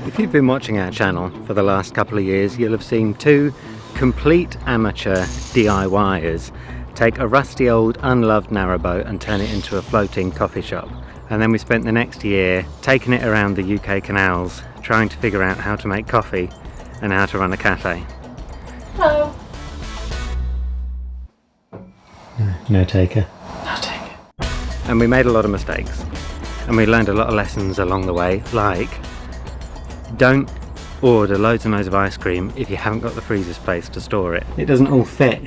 If you've been watching our channel for the last couple of years, you'll have seen two complete amateur DIYers take a rusty old unloved narrowboat and turn it into a floating coffee shop. And then we spent the next year taking it around the UK canals, trying to figure out how to make coffee and how to run a cafe. Hello. No taker. No taker. And we made a lot of mistakes. And we learned a lot of lessons along the way, like don't order loads and loads of ice cream if you haven't got the freezer space to store it. It doesn't all fit.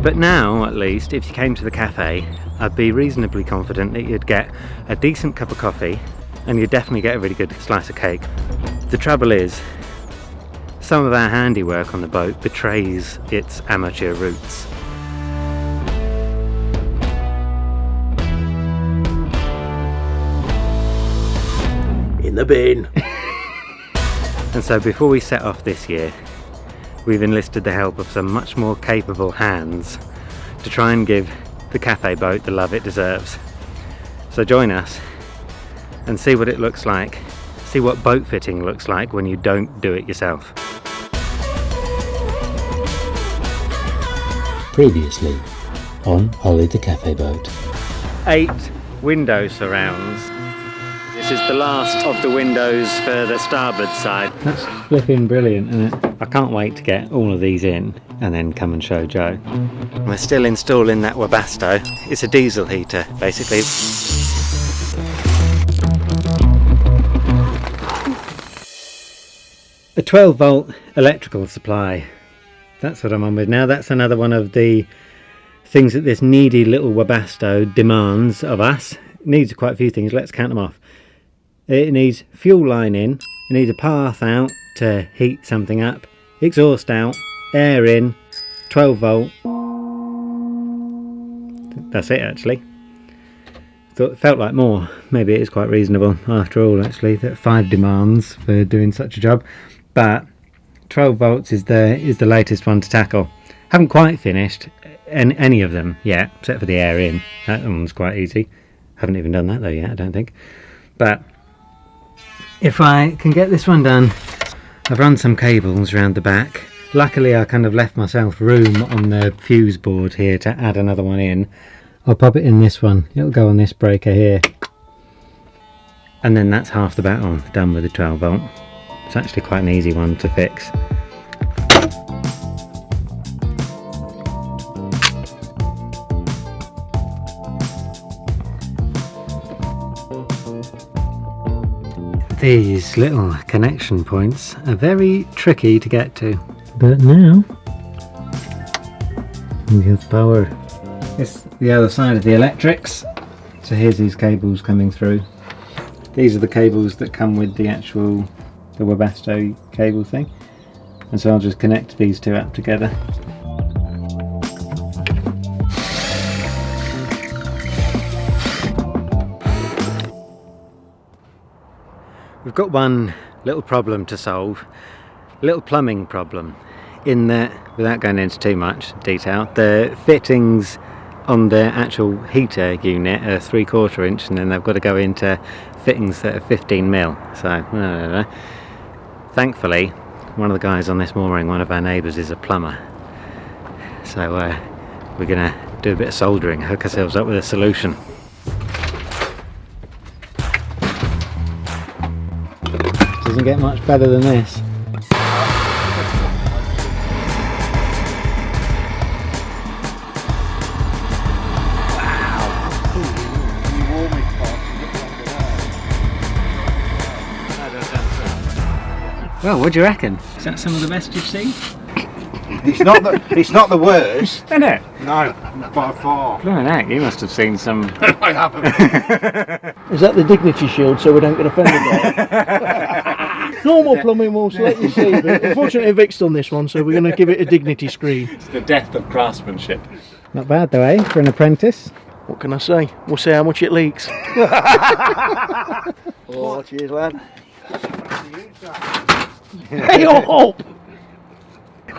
But now, at least, if you came to the cafe, I'd be reasonably confident that you'd get a decent cup of coffee and you'd definitely get a really good slice of cake. The trouble is, some of our handiwork on the boat betrays its amateur roots. In the bin. And so before we set off this year, we've enlisted the help of some much more capable hands to try and give the cafe boat the love it deserves. So join us and see what it looks like, see what boat fitting looks like when you don't do it yourself. Previously on Ollie the Cafe Boat. 8 window surrounds. This is the last of the windows for the starboard side. That's flipping brilliant, isn't it? I can't wait to get all of these in and then come and show Joe. We're still installing that Webasto. It's a diesel heater, basically. A 12 volt electrical supply. That's what I'm on with now. That's another one of the things that this needy little Webasto demands of us. It needs quite a few things. Let's count them off. It needs fuel line in, it needs a path out to heat something up, exhaust out, air in, 12 volt. That's it actually. Thought it felt like more. Maybe it is quite reasonable after all actually, that 5 demands for doing such a job. But 12 volts is the latest one to tackle. Haven't quite finished any of them yet, except for the air in. That one's quite easy. Haven't even done that though yet, I don't think. But if I can get this one done, I've run some cables around the back. Luckily I kind of left myself room on the fuse board here to add another one in. I'll pop it in this one, it'll go on this breaker here. And then that's half the battle, done with the 12 volt. It's actually quite an easy one to fix. These little connection points are very tricky to get to, but now we have power. It's the other side of the electrics, so here's these cables coming through. These are the cables that come with the actual Webasto cable thing, and so I'll just connect these two up together. We've got one little problem to solve, a little plumbing problem, in that, without going into too much detail, the fittings on the actual heater unit are 3/4 inch and then they've got to go into fittings that are 15 mil. So, thankfully, one of the guys on this mooring, one of our neighbours, is a plumber. So we're going to do a bit of soldering, hook ourselves up with a solution. Doesn't get much better than this. Well, what do you reckon? Is that some of the best you've seen? It's not the worst. Isn't it? No, by far. Blimey heck, you must have seen some. I haven't. Is that the dignity shield so we don't get offended by it? Normal plumbing will let you see, but unfortunately Vic's done this one, so we're going to give it a dignity screen. It's the death of craftsmanship. Not bad though, eh, for an apprentice? What can I say? We'll see how much it leaks. Oh, cheers lad. Hey up!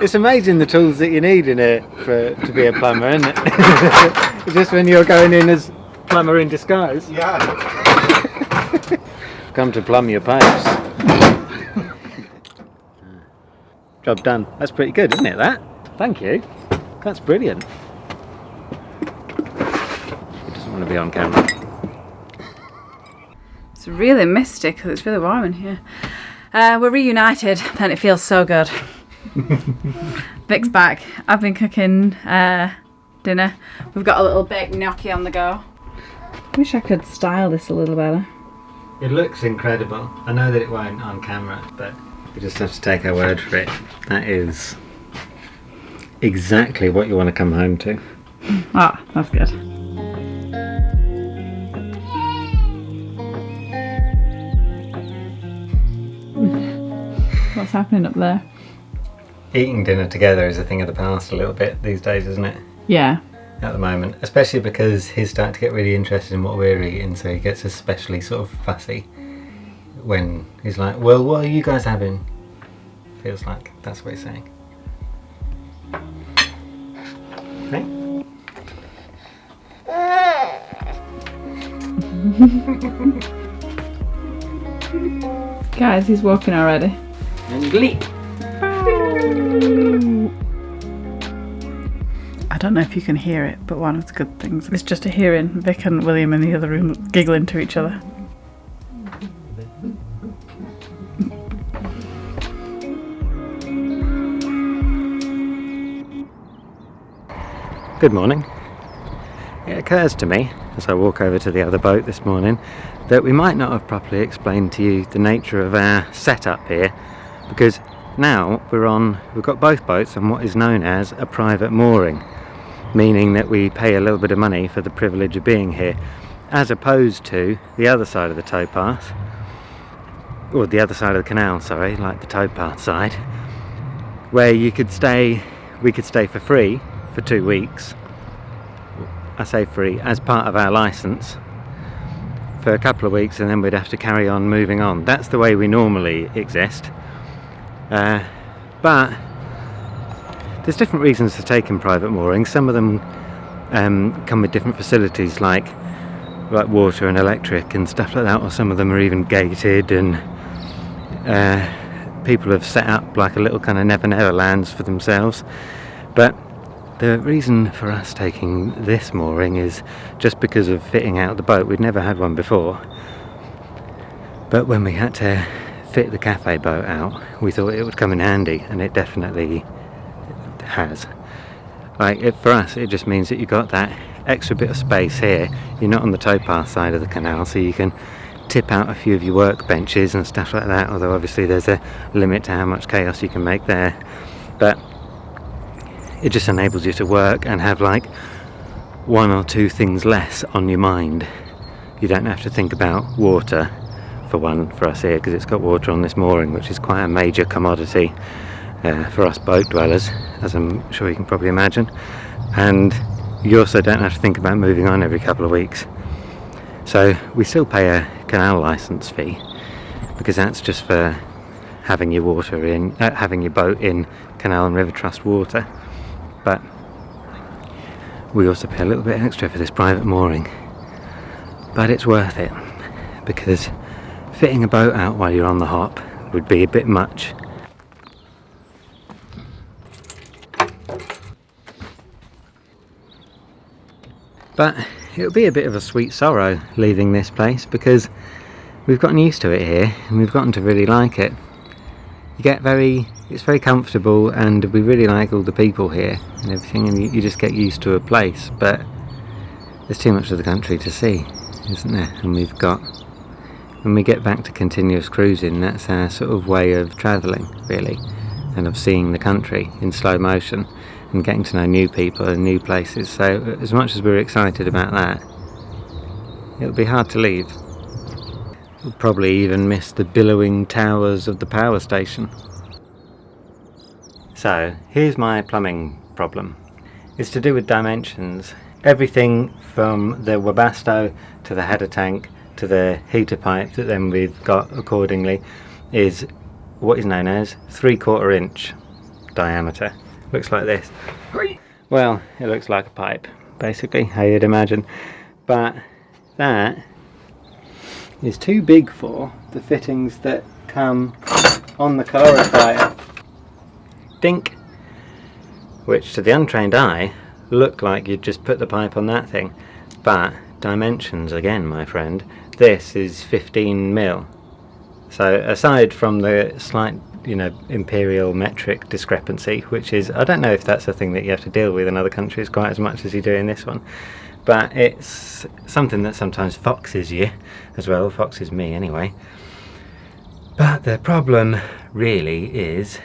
It's amazing the tools that you need in it to be a plumber, isn't it? Just when you're going in as plumber in disguise. Yeah. come to plumb your pipes. Job done. That's pretty good, isn't it, that? Thank you. That's brilliant. He doesn't want to be on camera. It's really misty because it's really warm in here. We're reunited and it feels so good. Vic's back. I've been cooking dinner. We've got a little baked gnocchi on the go. Wish I could style this a little better. It looks incredible. I know that it won't on camera, but you just have to take our word for it. That is exactly what you want to come home to. Ah, that's good. What's happening up there? Eating dinner together is a thing of the past a little bit these days, isn't it? Yeah. At the moment, especially because he's starting to get really interested in what we're eating, so he gets especially sort of fussy when he's like, well, what are you guys having? Feels like that's what he's saying. Hey? Guys, he's walking already. And leap! I don't know if you can hear it, but one of the good things is just to hearing Vic and William in the other room giggling to each other. Good morning. It occurs to me, as I walk over to the other boat this morning, that we might not have properly explained to you the nature of our setup here, because now we've got both boats on what is known as a private mooring, meaning that we pay a little bit of money for the privilege of being here, as opposed to the other side of the towpath, or the other side of the canal, sorry, like the towpath side, where we could stay for free for 2 weeks. I say free, as part of our licence, for a couple of weeks, and then we'd have to carry on moving on. That's the way we normally exist. But there's different reasons for taking private moorings. Some of them come with different facilities like water and electric and stuff like that, or some of them are even gated, and people have set up like a little kind of never never lands for themselves. But the reason for us taking this mooring is just because of fitting out the boat. We'd never had one before, but when we had to fit the cafe boat out, we thought it would come in handy, and it definitely has. For us, it just means that you've got that extra bit of space here. You're not on the towpath side of the canal, so you can tip out a few of your workbenches and stuff like that, although obviously there's a limit to how much chaos you can make there. But it just enables you to work and have like 1 or 2 things less on your mind. You don't have to think about water, for us here, because it's got water on this mooring, which is quite a major commodity for us boat dwellers, as I'm sure you can probably imagine. And you also don't have to think about moving on every couple of weeks. So we still pay a canal licence fee, because that's just for having your having your boat in Canal and River Trust water. But we also pay a little bit extra for this private mooring. But it's worth it, because fitting a boat out while you're on the hop would be a bit much. But it'll be a bit of a sweet sorrow leaving this place, because we've gotten used to it here and we've gotten to really like it. It's very comfortable, and we really like all the people here and everything, and you just get used to a place. But there's too much of the country to see, isn't there? And when we get back to continuous cruising, that's our sort of way of travelling, really, and of seeing the country in slow motion and getting to know new people and new places. So as much as we're excited about that, it'll be hard to leave. We'll probably even miss the billowing towers of the power station. So here's my plumbing problem. It's to do with dimensions. Everything from the Webasto to the header tank to the heater pipe that then we've got accordingly is what is known as 3/4 inch diameter. Looks like this. Well, it looks like a pipe, basically, how you'd imagine. But that is too big for the fittings that come on the calorifier. Dink! Which to the untrained eye look like you'd just put the pipe on that thing, but dimensions again, my friend. This is 15 mil. So aside from the slight, imperial metric discrepancy, which is, I don't know if that's a thing that you have to deal with in other countries quite as much as you do in this one, but it's something that sometimes foxes you as well, foxes me anyway. But the problem really is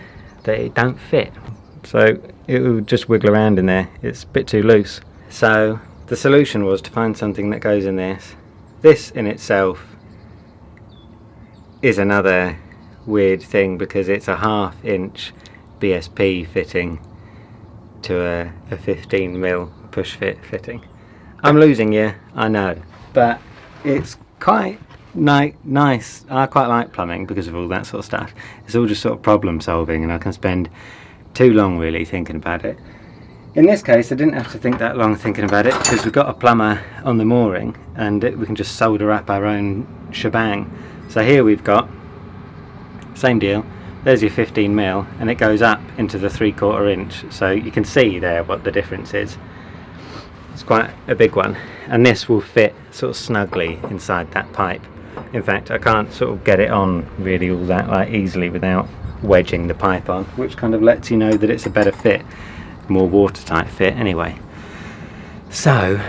that it don't fit. So it will just wiggle around in there. It's a bit too loose. So the solution was to find something that goes in this. This in itself is another weird thing because it's a 1/2 inch BSP fitting to a 15 mil push fit fitting. I'm losing you, I know, but it's quite nice. I quite like plumbing because of all that sort of stuff. It's all just sort of problem solving, and I can spend too long really thinking about it. In this case I didn't have to think that long thinking about it because we've got a plumber on the mooring and we can just solder up our own shebang. So here we've got, same deal, there's your 15 mil and it goes up into the 3/4 inch, so you can see there what the difference is. It's quite a big one, and this will fit sort of snugly inside that pipe. In fact, I can't sort of get it on really all that easily without wedging the pipe on, which kind of lets you know that it's a better fit, more watertight fit anyway. So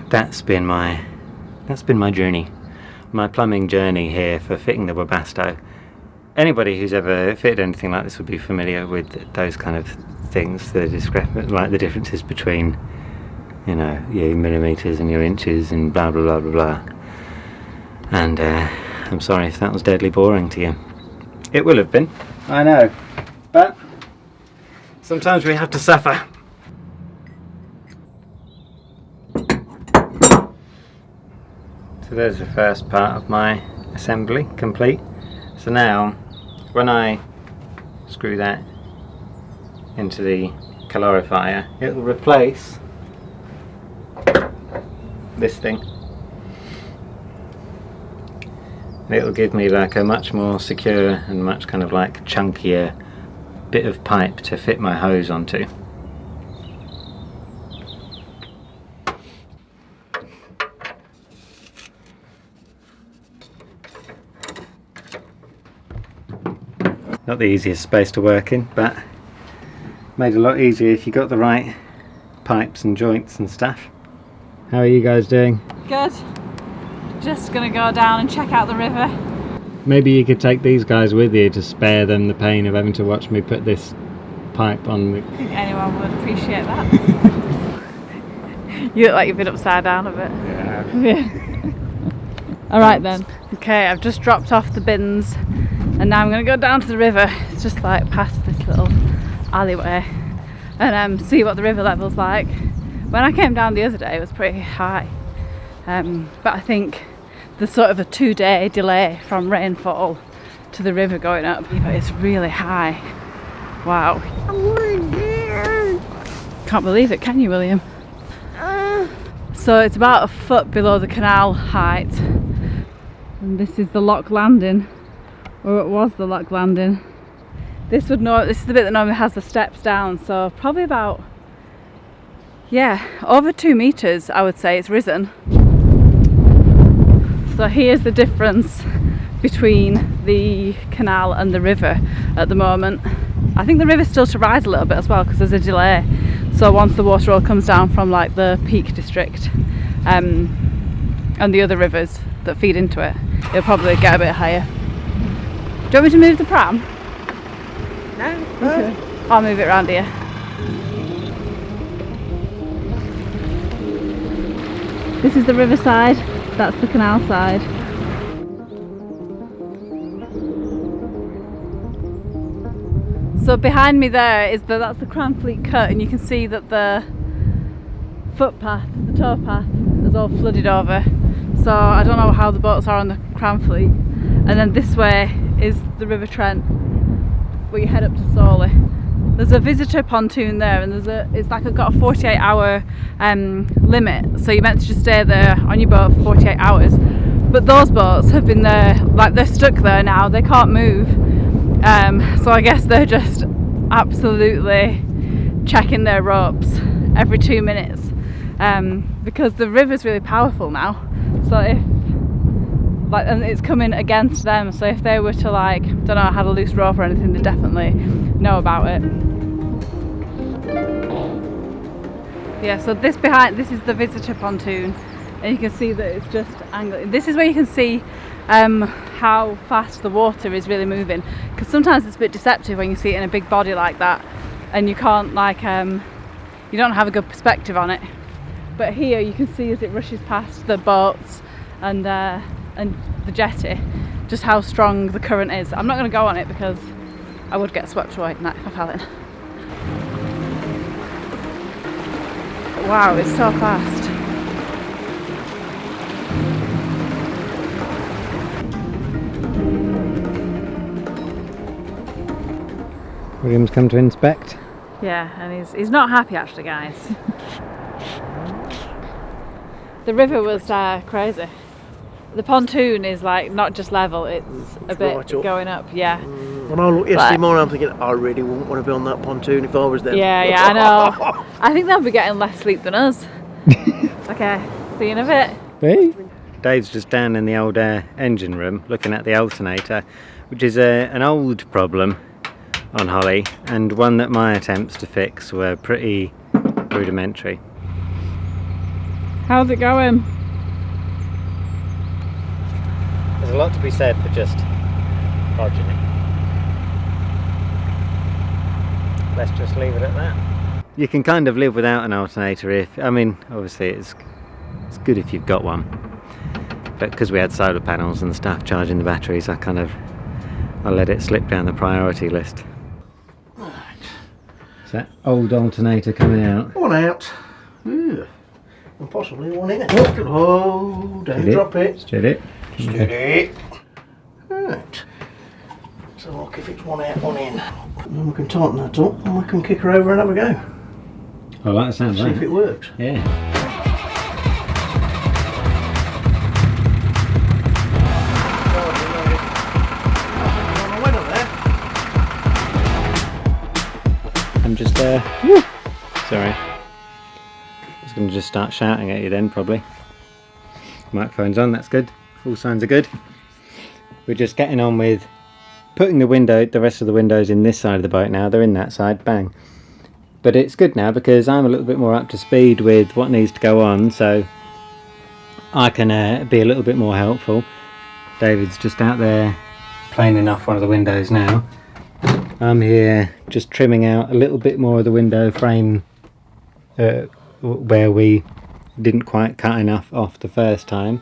that's been my journey, my plumbing journey here for fitting the Webasto. Anybody who's ever fitted anything like this would be familiar with those kind of things, the differences between your millimeters and your inches and blah blah blah blah blah. And I'm sorry if that was deadly boring to you. It will have been, I know, but sometimes we have to suffer. So there's the first part of my assembly complete. So now when I screw that into the calorifier, it will replace this thing. It'll give me a much more secure and much kind of chunkier bit of pipe to fit my hose onto. Not the easiest space to work in, but made a lot easier if you got the right pipes and joints and stuff. How are you guys doing? Good. Just gonna go down and check out the river. Maybe you could take these guys with you to spare them the pain of having to watch me put this pipe on the... I think anyone would appreciate that. You look like you've been upside down a bit. Yeah. Alright then. Okay, I've just dropped off the bins and now I'm gonna go down to the river. It's just past this little alleyway and see what the river level's like. When I came down the other day it was pretty high. But I think there's sort of a 2-day delay from rainfall to the river going up, but it's really high. Wow. Can't believe it, can you, William? So it's about a foot below the canal height, and this is the lock landing, or it was the lock landing. This is the bit that normally has the steps down, so probably about, over 2 meters I would say it's risen. So here's the difference between the canal and the river at the moment. I think the river's still to rise a little bit as well because there's a delay. So once the water all comes down from the Peak District and the other rivers that feed into it, it'll probably get a bit higher. Do you want me to move the pram? No. Okay. I'll move it around here. This is the riverside. That's the canal side. So behind me there is that's the Cranfleet Cut, and you can see that the footpath, the towpath, is all flooded over. So I don't know how the boats are on the Cranfleet. And then this way is the River Trent, where you head up to Sawley. There's a visitor pontoon there, and it's got a 48-hour limit, so you're meant to just stay there on your boat for 48 hours. but those boats have been there, like they're stuck there now, they can't move. So I guess they're just absolutely checking their ropes every 2 minutes, because the river's really powerful now. So if and it's coming against them, so if they were to like, don't know, had a loose rope or anything, they definitely know about it. Yeah, so this is the visitor pontoon, and you can see that it's just angled. This is where you can see how fast the water is really moving, because sometimes it's a bit deceptive when you see it in a big body like that, and you can't like you don't have a good perspective on it. But here you can see as it rushes past the boats and the jetty, just how strong the current is. I'm not going to go on it because I would get swept away in that if I fell in. But wow, it's so fast. William's come to inspect. Yeah, and he's not happy actually, guys. The river was crazy. The pontoon is like not just level, it's a bit right up. going up, yeah. When I looked yesterday morning, I'm thinking, I really wouldn't want to be on that pontoon if I was them. Yeah, I know. I think they'll be getting less sleep than us. Okay, see you in a bit. Hey. Dave's just down in the old engine room looking at the alternator, which is an old problem on Holly, and one that my attempts to fix were pretty rudimentary. How's it going? There's a lot to be said for just bodging it. Let's just leave it at that. You can kind of live without an alternator if, I mean, obviously it's good if you've got one, but because we had solar panels and stuff charging the batteries, I let it slip down the priority list. Is that old alternator coming out? One out. Ooh. And possibly one in. Oh, don't drop it. Steady it. Steady. Right. So look, if it's one out, one in. And then we can tighten that up and we can kick her over and have a go. I like the sound of See that. if it works. Yeah. I'm just sorry. I was going to just start shouting at you then, probably. Microphone's on, that's good. All signs are good. We're just getting on with putting the rest of the windows in this side of the boat now. They're in that side, bang. But it's good now because I'm a little bit more up to speed with what needs to go on, so I can be a little bit more helpful. David's just out there planing off one of the windows now. I'm here just trimming out a little bit more of the window frame where we didn't quite cut enough off the first time,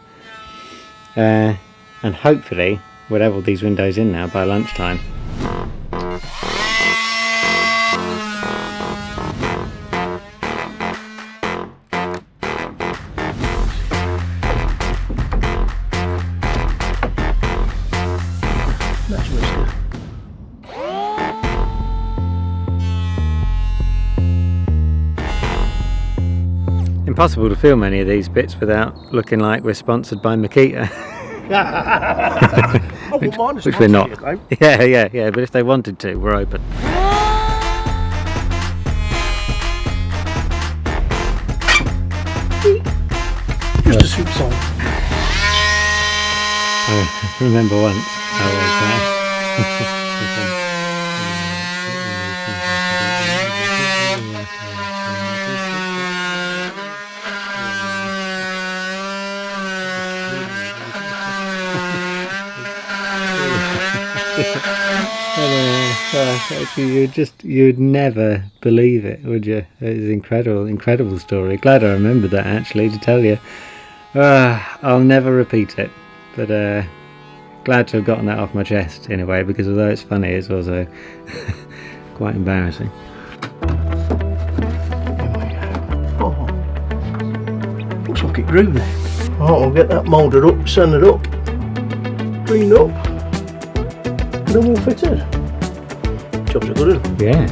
and hopefully we'll have all these windows in now by lunchtime. That's whisker. Impossible to film any of these bits without looking like we're sponsored by Makita. which we're not. Yeah, but if they wanted to, we're open. Just a soup song. I remember once I was you'd never believe it, would you? It was incredible story. Glad I remembered that actually to tell you. I'll never repeat it, but glad to have gotten that off my chest in a way, because although it's funny, it's also quite embarrassing. Oh, looks like it grew there. Oh, we'll get that moulded up, sanded up, cleaned up, and then we'll fit it. Jobs are good, isn't it? Yeah.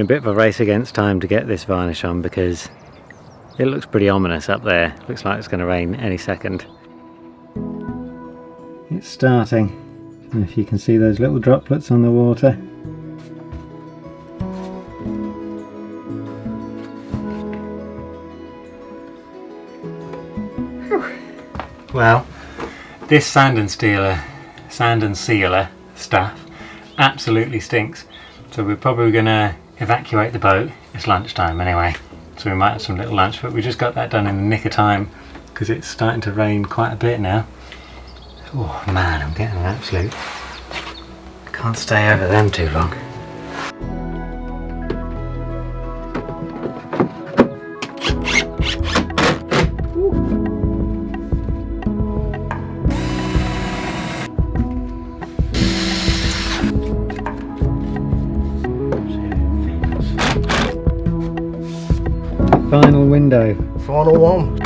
been a bit of a race against time to get this varnish on because it looks pretty ominous up there. Looks like it's going to rain any second. It's starting. And if you can see those little droplets on the water. Well, this sand and sealer stuff absolutely stinks. So we're probably going to evacuate the boat. It's lunchtime anyway, so we might have some little lunch, but we just got that done in the nick of time because it's starting to rain quite a bit now. Oh man, I'm getting an absolute... Can't stay over them too long. Final window. Final one.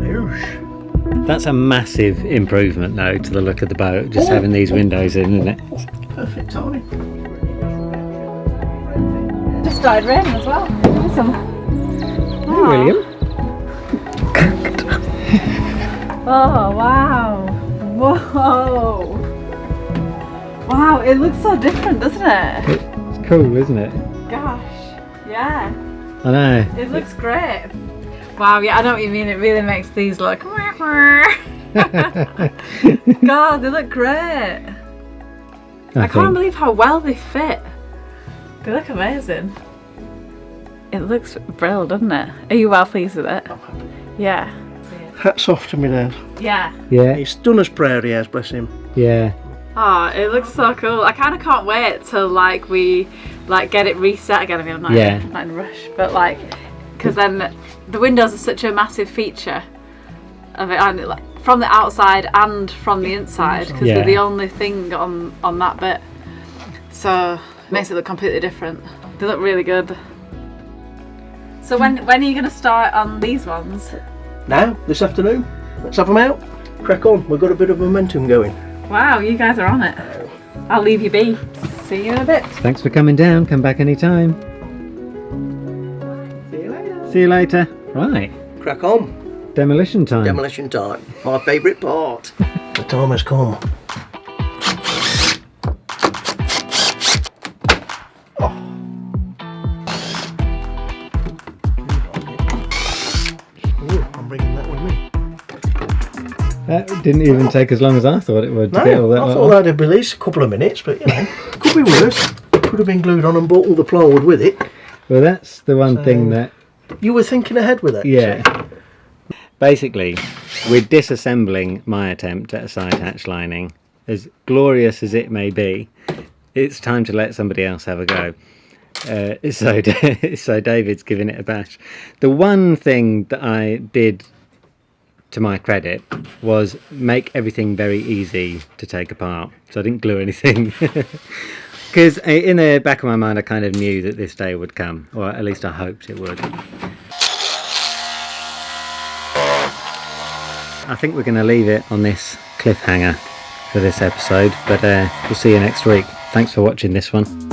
Oosh. That's a massive improvement though to the look of the boat, just having these windows in, isn't it? Perfect timing. Just started raining as well. Awesome. Hey, William. Oh wow. Whoa. Wow, it looks so different, doesn't it? It's cool, isn't it? Gosh. Yeah. I know. It looks great. Wow, yeah, I know what you mean. It really makes these look. God, they look great. I can't believe how well they fit. They look amazing. It looks brilliant, doesn't it? Are you well pleased with it? I'm happy. Yeah. Hats off to me, Dad. Yeah. Yeah, He's done us proud, he has, bless him. yeah. Oh, it looks so cool. I kind of can't wait till we get it reset again. I mean, I'm not, Yeah. not in a rush, but because then the windows are such a massive feature of it, and from the outside and from the inside, because Yeah. they're the only thing on that bit. So it makes it look completely different. They look really good. So when are you going to start on these ones? Now, this afternoon, let's have them out. Crack on, we've got a bit of momentum going. Wow, you guys are on it. I'll leave you be. See you in a bit. Thanks for coming down. Come back anytime. See you later. See you later. Right. Crack on. Demolition time. Demolition time. My favourite part. The time has come. Ooh, I'm bringing that with me. That didn't even take as long as I thought it would to get all that I lot thought off. that'd be at least a couple of minutes, but you know, could be worse. Could have been glued on and bought all the plywood with it. Well, that's the one thing that... You were thinking ahead with it. Yeah. Basically, we're disassembling my attempt at a side hatch lining. As glorious as it may be, it's time to let somebody else have a go. So David's giving it a bash. The one thing that I did, to my credit, was make everything very easy to take apart. So I didn't glue anything. Because in the back of my mind I kind of knew that this day would come, or at least I hoped it would. I think we're going to leave it on this cliffhanger for this episode, but we'll see you next week. Thanks for watching this one.